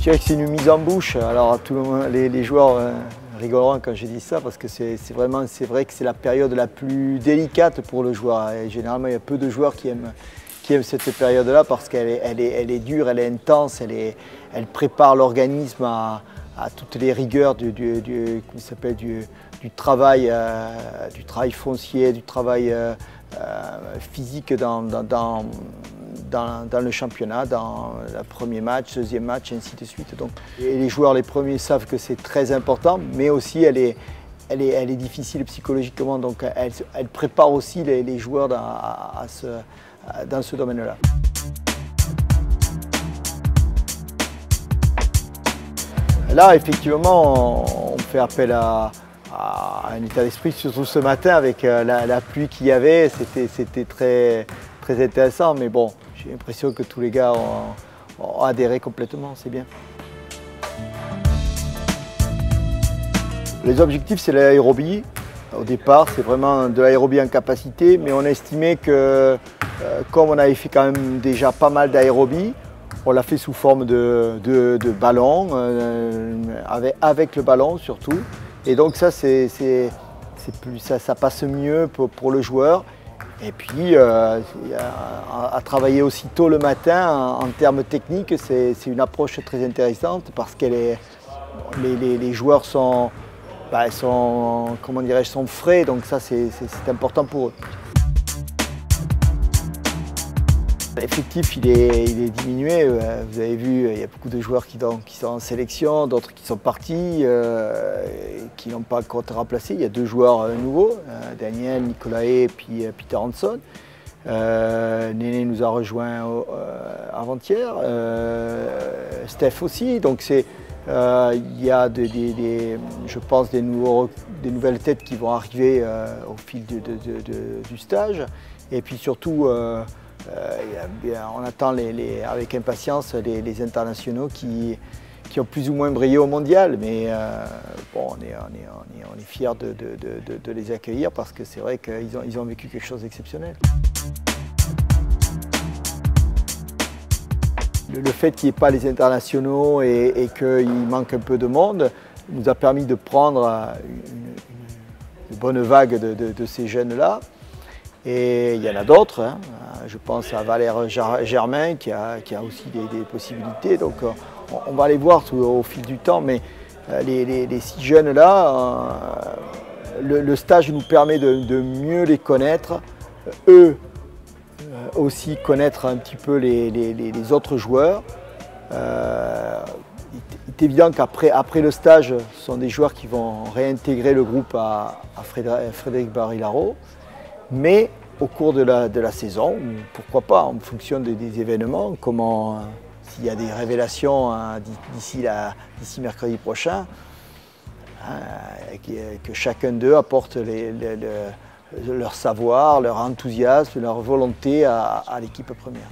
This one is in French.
dirais que c'est une mise en bouche. Alors les joueurs rigoleront quand je dis ça parce que c'est vrai que c'est la période la plus délicate pour le joueur. Et généralement, il y a peu de joueurs qui aiment cette période-là parce qu'elle est dure, elle est intense, elle prépare l'organisme à toutes les rigueurs du travail foncier, du travail physique dans le championnat, dans le premier match, deuxième match, et ainsi de suite. Donc, et les joueurs, les premiers, savent que c'est très important, mais aussi elle est difficile psychologiquement, donc elle prépare aussi les joueurs dans ce domaine-là. Là, effectivement, on fait appel à un état d'esprit, surtout ce matin avec la pluie qu'il y avait, c'était très intéressant, mais bon, j'ai l'impression que tous les gars ont adhéré complètement, c'est bien. Les objectifs, c'est l'aérobie. Au départ, c'est vraiment de l'aérobie en capacité, mais on a estimé que, comme on avait fait quand même déjà pas mal d'aérobie, on l'a fait sous forme de ballon, avec le ballon surtout. Et donc ça, ça passe mieux pour le joueur. Et puis, à travailler aussitôt le matin en termes techniques, c'est une approche très intéressante parce que les joueurs sont frais, donc ça c'est important pour eux. L'effectif il est diminué, vous avez vu, il y a beaucoup de joueurs qui sont en sélection, d'autres qui sont partis, qui n'ont pas encore été remplacés. Il y a 2 joueurs nouveaux, Daniel, Nicolae et puis Peter Hanson. Néné nous a rejoint avant-hier, Steph aussi, donc il y a je pense des nouvelles têtes qui vont arriver au fil du stage. Et puis surtout, on attend avec impatience les internationaux qui ont plus ou moins brillé au mondial. Mais bon, on est fiers de les accueillir parce que c'est vrai qu'ils ont vécu quelque chose d'exceptionnel. Le fait qu'il n'y ait pas les internationaux et qu'il manque un peu de monde nous a permis de prendre une bonne vague de ces jeunes-là. Et il y en a d'autres, hein. Je pense à Valère Germain qui a aussi des possibilités. Donc on va les voir au fil du temps, mais les 6 jeunes-là, le stage nous permet de mieux les connaître, eux aussi connaître un petit peu les autres joueurs. Il est évident qu'après le stage, ce sont des joueurs qui vont réintégrer le groupe à Frédéric Barilaro. Mais au cours de la saison, pourquoi pas, en fonction des événements, s'il y a des révélations d'ici mercredi prochain, que chacun d'eux apporte leur savoir, leur enthousiasme, leur volonté à l'équipe première.